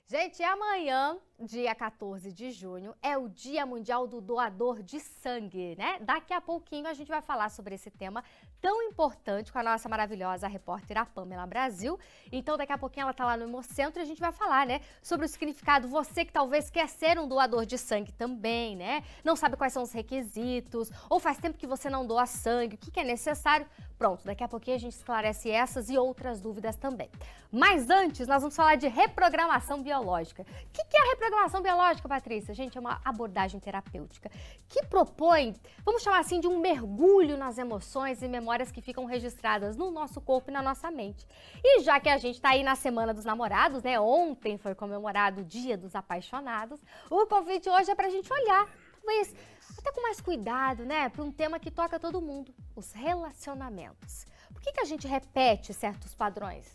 Gente, amanhã, dia 14 de junho, é o Dia Mundial do Doador de Sangue, né? Daqui a pouquinho a gente vai falar sobre esse tema tão importante com a nossa maravilhosa repórter, a Pamela Brasil. Então, daqui a pouquinho ela tá lá no Hemocentro e a gente vai falar, né, sobre o significado. Você que talvez quer ser um doador de sangue também, né? Não sabe quais são os requisitos, ou faz tempo que você não doa sangue, o que é necessário. Pronto, daqui a pouquinho a gente esclarece essas e outras dúvidas também. Mas antes, nós vamos falar de reprogramação biológica. O que é a reprogramação biológica, Patrícia? Gente, é uma abordagem terapêutica que propõe, vamos chamar assim, de um mergulho nas emoções e memórias que ficam registradas no nosso corpo e na nossa mente. E já que a gente está aí na Semana dos Namorados, né? Ontem foi comemorado o Dia dos Apaixonados, o convite hoje é para a gente olhar, talvez até com mais cuidado, né, para um tema que toca todo mundo, os relacionamentos. Por que a gente repete certos padrões?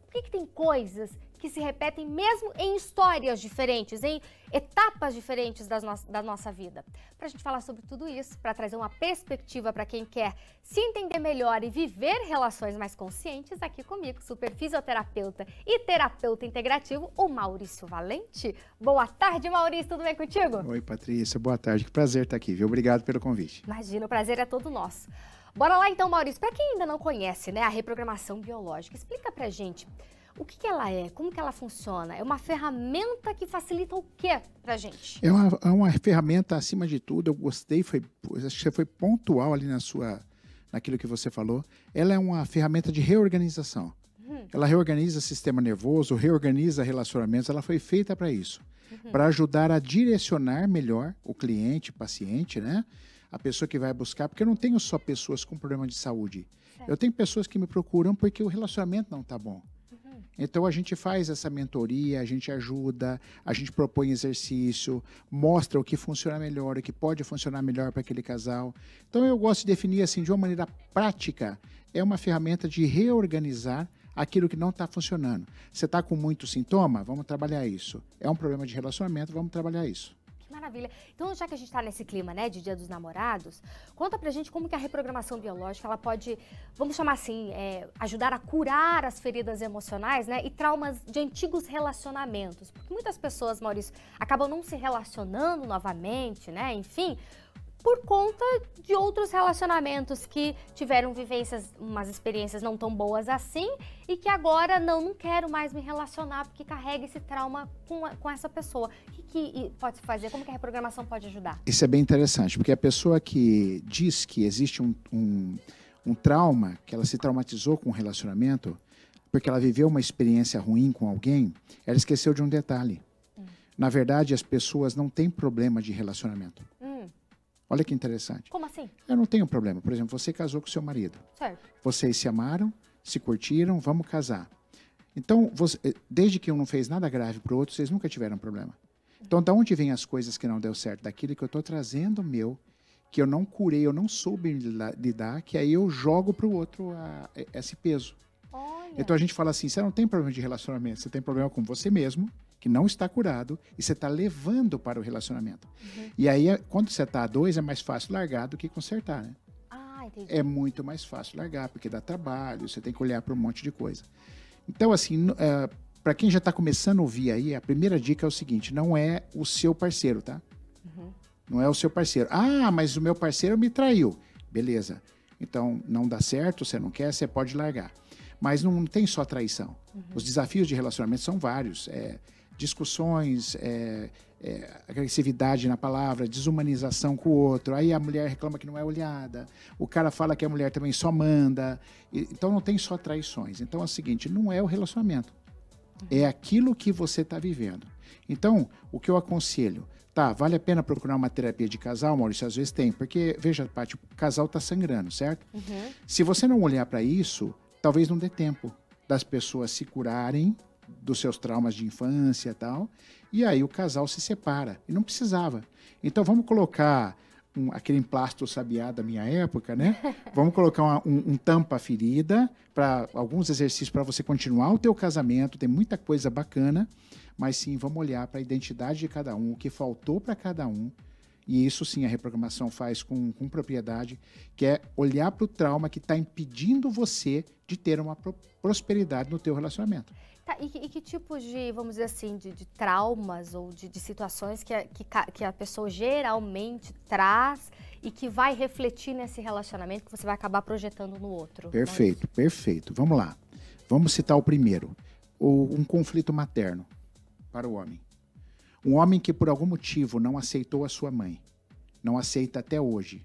Por que tem coisas que se repetem mesmo em histórias diferentes, em etapas diferentes da nossa vida? Para a gente falar sobre tudo isso, para trazer uma perspectiva para quem quer se entender melhor e viver relações mais conscientes, aqui comigo, super fisioterapeuta e terapeuta integrativo, o Maurício Valente. Boa tarde, Maurício, tudo bem contigo? Oi, Patrícia, boa tarde, que prazer estar aqui, viu? Obrigado pelo convite. Imagina, o prazer é todo nosso. Bora lá então, Maurício, para quem ainda não conhece, né, a reprogramação biológica, explica pra gente o que ela é, como que ela funciona? É uma ferramenta que facilita o quê pra gente? É uma ferramenta, acima de tudo, eu gostei, acho que você foi pontual ali naquilo que você falou. Ela é uma ferramenta de reorganização. Ela reorganiza o sistema nervoso, reorganiza relacionamentos, ela foi feita para isso. Para ajudar a direcionar melhor o cliente, o paciente, né? A pessoa que vai buscar, porque eu não tenho só pessoas com problema de saúde. Certo. Eu tenho pessoas que me procuram porque o relacionamento não está bom. Então a gente faz essa mentoria, a gente ajuda, a gente propõe exercício, mostra o que funciona melhor, o que pode funcionar melhor para aquele casal. Então eu gosto de definir assim, de uma maneira prática, é uma ferramenta de reorganizar aquilo que não está funcionando. Você está com muito sintoma? Vamos trabalhar isso. É um problema de relacionamento, vamos trabalhar isso. Maravilha. Então, já que a gente está nesse clima, né, de Dia dos Namorados, conta pra gente como que a reprogramação biológica, ela pode, vamos chamar assim, ajudar a curar as feridas emocionais, né, e traumas de antigos relacionamentos. Porque muitas pessoas, Maurício, acabam não se relacionando novamente, né, enfim, por conta de outros relacionamentos que tiveram vivências, umas experiências não tão boas assim, e que agora não quero mais me relacionar porque carrega esse trauma com essa pessoa. O que pode se fazer? Como que a reprogramação pode ajudar? Isso é bem interessante, porque a pessoa que diz que existe um trauma, que ela se traumatizou com um relacionamento, porque ela viveu uma experiência ruim com alguém, ela esqueceu de um detalhe. Na verdade, as pessoas não têm problema de relacionamento. Olha que interessante. Como assim? Eu não tenho problema. Por exemplo, você casou com seu marido. Certo. Vocês se amaram, se curtiram, vamos casar. Então, desde que um não fez nada grave para o outro, vocês nunca tiveram problema. Então, da onde vêm as coisas que não deu certo? Daquilo que eu estou trazendo meu, que eu não curei, eu não soube lidar, que aí eu jogo para o outro esse peso. Olha. Então, a gente fala assim, você não tem problema de relacionamento, você tem problema com você mesmo, que não está curado, e você está levando para o relacionamento. E aí, quando você está a dois, é mais fácil largar do que consertar, né? Ah, entendi. É muito mais fácil largar, porque dá trabalho, você tem que olhar para um monte de coisa. Então, assim, para quem já está começando a ouvir aí, a primeira dica é o seguinte, não é o seu parceiro, tá? Não é o seu parceiro. Ah, mas o meu parceiro me traiu. Beleza. Então, não dá certo, você não quer, você pode largar. Mas não tem só traição. Os desafios de relacionamento são vários. Discussões, agressividade na palavra, desumanização com o outro, aí a mulher reclama que não é olhada, o cara fala que a mulher também só manda, então não tem só traições. Então é o seguinte, não é o relacionamento, é aquilo que você está vivendo. Então, o que eu aconselho, vale a pena procurar uma terapia de casal, Maurício? Às vezes tem, porque, veja, Paty, o casal está sangrando, certo? Se você não olhar para isso, talvez não dê tempo das pessoas se curarem dos seus traumas de infância e tal, e aí o casal se separa, e não precisava. Então vamos colocar aquele emplasto sabiá da minha época, né? Vamos colocar um tampa-ferida, para alguns exercícios para você continuar o teu casamento, tem muita coisa bacana, mas sim, vamos olhar para a identidade de cada um, o que faltou para cada um, e isso sim a reprogramação faz com propriedade, que é olhar para o trauma que está impedindo você de ter uma prosperidade no teu relacionamento. Tá, e que tipo de, vamos dizer assim, de traumas ou de situações que a pessoa geralmente traz e que vai refletir nesse relacionamento que você vai acabar projetando no outro? Perfeito, perfeito. Vamos lá. Vamos citar o primeiro. Um conflito materno para o homem. Um homem que por algum motivo não aceitou a sua mãe, não aceita até hoje,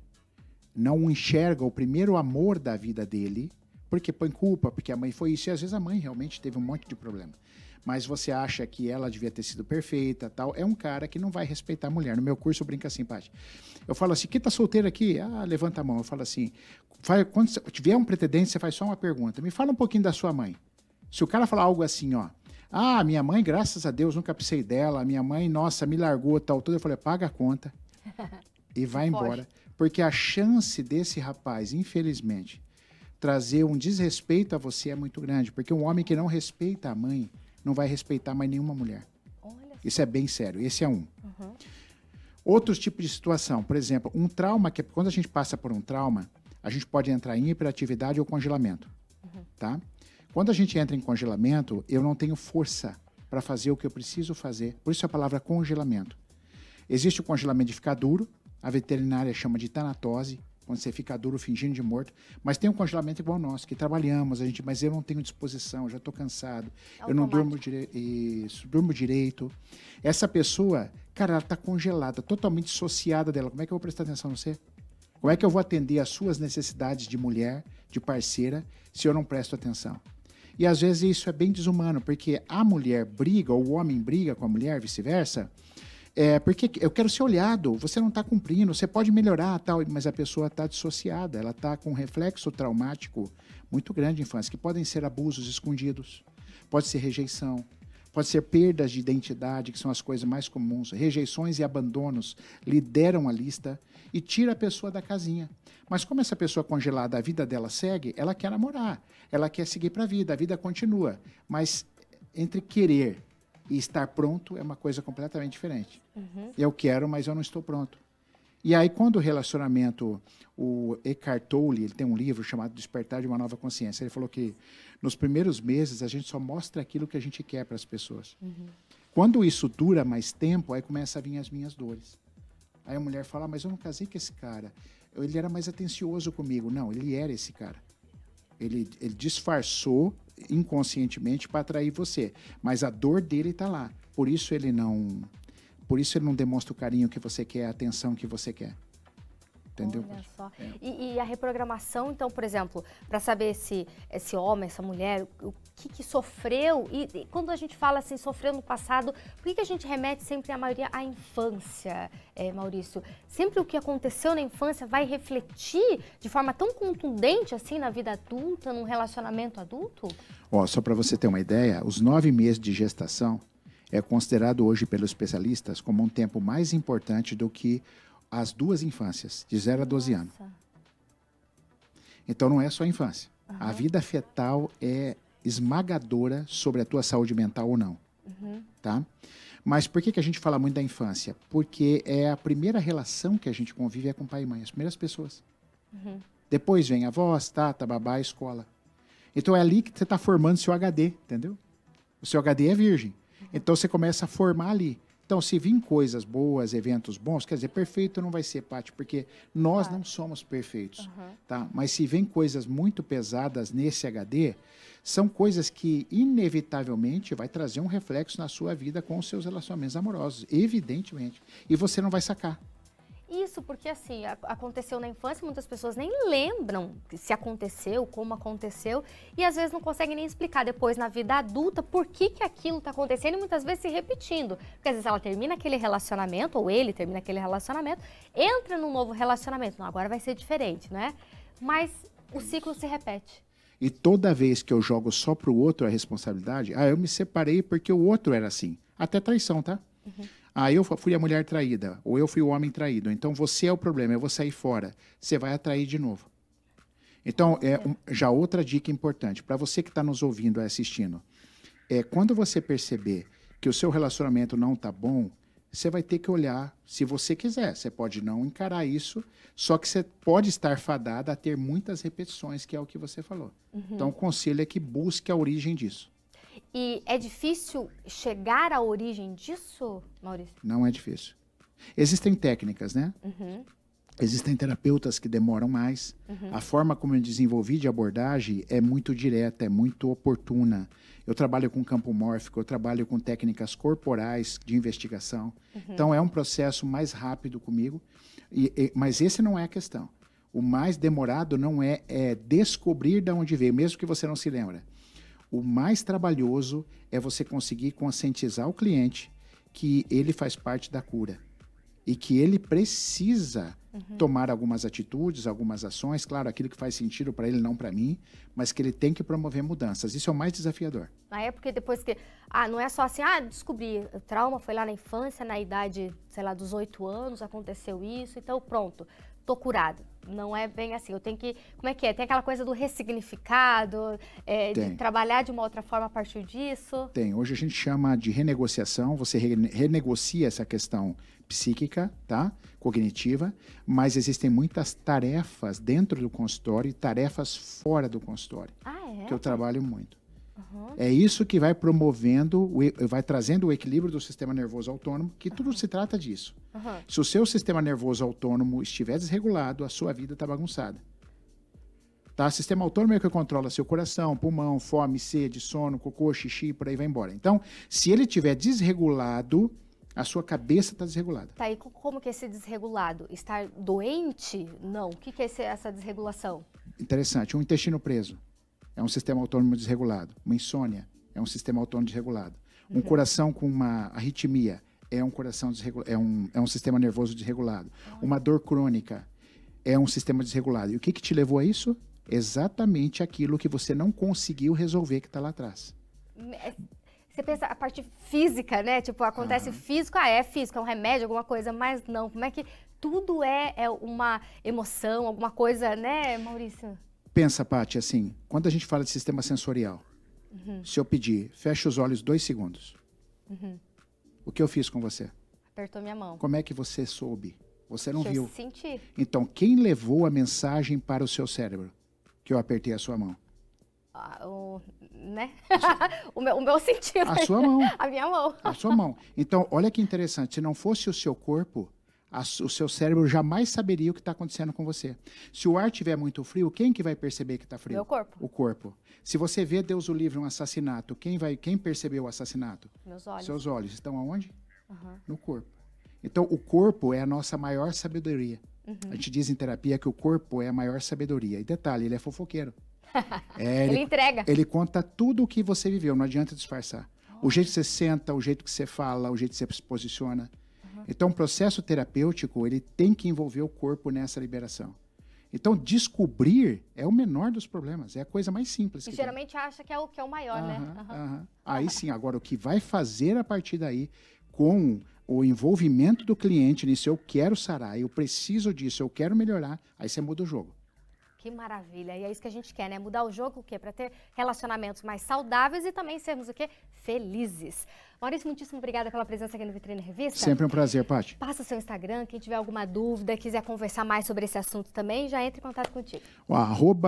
não enxerga o primeiro amor da vida dele, porque põe culpa, porque a mãe foi isso, e às vezes a mãe realmente teve um monte de problema. Mas você acha que ela devia ter sido perfeita, tal, é um cara que não vai respeitar a mulher. No meu curso eu brinco assim, Paty. Eu falo assim, quem tá solteiro aqui? Ah, levanta a mão. Eu falo assim, quando tiver um pretendente, você faz só uma pergunta. Me fala um pouquinho da sua mãe. Se o cara falar algo assim, ó, ah, minha mãe, graças a Deus, nunca precisei dela, minha mãe, nossa, me largou, tal, tudo. Eu falei, paga a conta e vai embora. Porque a chance desse rapaz, infelizmente, trazer um desrespeito a você é muito grande. Porque um homem que não respeita a mãe não vai respeitar mais nenhuma mulher. Isso é bem sério. Esse é um. Outros tipos de situação. Por exemplo, um trauma, que quando a gente passa por um trauma, a gente pode entrar em hiperatividade ou congelamento. Tá? Quando a gente entra em congelamento, eu não tenho força para fazer o que eu preciso fazer. Por isso a palavra congelamento. Existe o congelamento de ficar duro. A veterinária chama de tanatose, quando você fica duro fingindo de morto. Mas tem um congelamento igual ao nosso, que trabalhamos, mas eu não tenho disposição, já estou cansado, eu não durmo direito. Essa pessoa, cara, ela está congelada, totalmente dissociada dela. Como é que eu vou prestar atenção no você? Como é que eu vou atender às suas necessidades de mulher, de parceira, se eu não presto atenção? E às vezes isso é bem desumano, porque a mulher briga, ou o homem briga com a mulher, vice-versa, porque eu quero ser olhado, você não está cumprindo, você pode melhorar, tal, mas a pessoa está dissociada, ela está com um reflexo traumático muito grande de infância, que podem ser abusos escondidos, pode ser rejeição, pode ser perdas de identidade, que são as coisas mais comuns, rejeições e abandonos lideram a lista e tira a pessoa da casinha. Mas como essa pessoa congelada, a vida dela segue, ela quer namorar, ela quer seguir para a vida continua, mas entre querer e estar pronto é uma coisa completamente diferente. Eu quero, mas eu não estou pronto. E aí, quando o relacionamento, o Eckhart Tolle, ele tem um livro chamado Despertar de uma Nova Consciência, ele falou que nos primeiros meses a gente só mostra aquilo que a gente quer para as pessoas. Quando isso dura mais tempo, aí começa a vir as minhas dores. Aí a mulher fala, mas eu não casei com esse cara, ele era mais atencioso comigo. Não, ele era esse cara. Ele disfarçou inconscientemente para atrair você, mas a dor dele está lá. Por isso ele não demonstra o carinho que você quer, a atenção que você quer. Entendeu? Olha só. E a reprogramação, então, por exemplo, para saber se esse homem, essa mulher, o que sofreu, e quando a gente fala assim, sofreu no passado, por que a gente remete sempre, a maioria, à infância, Maurício? Sempre o que aconteceu na infância vai refletir de forma tão contundente assim na vida adulta, num relacionamento adulto? Ó, só para você ter uma ideia, os 9 meses de gestação é considerado hoje pelos especialistas como um tempo mais importante do que as 2 infâncias, de 0 a 12 anos. Então não é só a infância. A vida fetal é esmagadora sobre a tua saúde mental ou não. Tá? Mas por que a gente fala muito da infância? Porque é a primeira relação que a gente convive com pai e mãe, as primeiras pessoas. Depois vem avós, tata, babá, escola. Então é ali que você está formando seu HD, entendeu? O seu HD é virgem. Então você começa a formar ali. Então, se vir coisas boas, eventos bons, quer dizer, perfeito não vai ser, Paty, porque nós não somos perfeitos, tá? Mas se vem coisas muito pesadas nesse HD, são coisas que, inevitavelmente, vai trazer um reflexo na sua vida com os seus relacionamentos amorosos, evidentemente. E você não vai sacar. Isso, porque assim, aconteceu na infância, muitas pessoas nem lembram se aconteceu, como aconteceu, e às vezes não conseguem nem explicar depois na vida adulta por que aquilo está acontecendo e muitas vezes se repetindo. Porque às vezes ela termina aquele relacionamento, ou ele termina aquele relacionamento, entra num novo relacionamento. Não, agora vai ser diferente, né? Mas o ciclo se repete. E toda vez que eu jogo só pro outro a responsabilidade, eu me separei porque o outro era assim. Até traição, tá? Eu fui a mulher traída, ou eu fui o homem traído. Então, você é o problema, eu vou sair fora. Você vai atrair de novo. Então, já outra dica importante, para você que está nos ouvindo e assistindo, quando você perceber que o seu relacionamento não está bom, você vai ter que olhar, se você quiser. Você pode não encarar isso, só que você pode estar fadada a ter muitas repetições, que é o que você falou. Então, o conselho é que busque a origem disso. E é difícil chegar à origem disso, Maurício? Não é difícil. Existem técnicas, né? Existem terapeutas que demoram mais. A forma como eu desenvolvi de abordagem é muito direta, é muito oportuna. Eu trabalho com campo mórfico, eu trabalho com técnicas corporais de investigação. Então, é um processo mais rápido comigo. Mas esse não é a questão. O mais demorado não é descobrir de onde veio, mesmo que você não se lembra. O mais trabalhoso é você conseguir conscientizar o cliente que ele faz parte da cura e que ele precisa tomar algumas atitudes, algumas ações, claro, aquilo que faz sentido para ele, não para mim, mas que ele tem que promover mudanças. Isso é o mais desafiador. Na época, depois que... não é só assim, descobri, o trauma foi lá na infância, na idade, sei lá, dos 8 anos, aconteceu isso, então pronto, tô curado. Não é bem assim, eu tenho que... Como é que é? Tem aquela coisa do ressignificado, de trabalhar de uma outra forma a partir disso? Tem. Hoje a gente chama de renegociação, você renegocia essa questão psíquica, tá? Cognitiva, mas existem muitas tarefas dentro do consultório e tarefas fora do consultório, que eu trabalho muito. É isso que vai promovendo, vai trazendo o equilíbrio do sistema nervoso autônomo, que tudo se trata disso. Se o seu sistema nervoso autônomo estiver desregulado, a sua vida está bagunçada. Tá? O sistema autônomo é o que controla seu coração, pulmão, fome, sede, sono, cocô, xixi, por aí vai embora. Então, se ele estiver desregulado, a sua cabeça está desregulada. Tá, e como que é esse desregulado? Estar doente? Não. O que é essa desregulação? Interessante. Um intestino preso é um sistema autônomo desregulado. Uma insônia é um sistema autônomo desregulado. Um coração com uma arritmia é um coração é um sistema nervoso desregulado. Uma dor crônica é um sistema desregulado. E o que te levou a isso? Exatamente aquilo que você não conseguiu resolver que está lá atrás. Você pensa a parte física, né? Tipo, acontece físico, é físico, é um remédio, alguma coisa, mas não. Como é que tudo é uma emoção, alguma coisa, né, Maurício? Pensa, Paty, assim, quando a gente fala de sistema sensorial, se eu pedir, fecha os olhos 2 segundos. O que eu fiz com você? Apertou minha mão. Como é que você soube? Você não viu. Eu senti. Então, quem levou a mensagem para o seu cérebro? Que eu apertei a sua mão. Né? o meu sentido. A sua mão. A minha mão. A sua mão. Então, olha que interessante. Se não fosse o seu corpo, o seu cérebro jamais saberia o que está acontecendo com você. Se o ar estiver muito frio, quem que vai perceber que está frio? Meu corpo. O corpo. Se você vê, Deus o livre, um assassinato, quem percebeu o assassinato? Meus olhos. Seus olhos. Estão aonde? No corpo. Então, o corpo é a nossa maior sabedoria. A gente diz em terapia que o corpo é a maior sabedoria. E detalhe, ele é fofoqueiro. Ele entrega. Ele conta tudo o que você viveu, não adianta disfarçar. O jeito que você senta, o jeito que você fala, o jeito que você se posiciona. Então, o processo terapêutico, ele tem que envolver o corpo nessa liberação. Então, descobrir é o menor dos problemas, é a coisa mais simples. E geralmente acha que é o maior, né? Aí sim, agora o que vai fazer a partir daí, com o envolvimento do cliente nisso, eu quero sarar, eu preciso disso, eu quero melhorar, aí você muda o jogo. Que maravilha, e é isso que a gente quer, né? Mudar o jogo, o quê? Para ter relacionamentos mais saudáveis e também sermos o quê? Felizes. Maurício, muitíssimo obrigada pela presença aqui no Vitrine Revista. Sempre um prazer, Paty. Passa o seu Instagram, quem tiver alguma dúvida, quiser conversar mais sobre esse assunto também, já entre em contato contigo.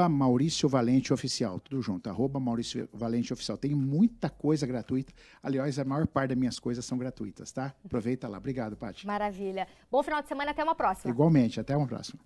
Maurício Valente Oficial, tudo junto, Maurício Valente Oficial. Tem muita coisa gratuita, aliás, a maior parte das minhas coisas são gratuitas, tá? Aproveita lá. Obrigado, Paty. Maravilha. Bom final de semana, até uma próxima. Igualmente, até uma próxima.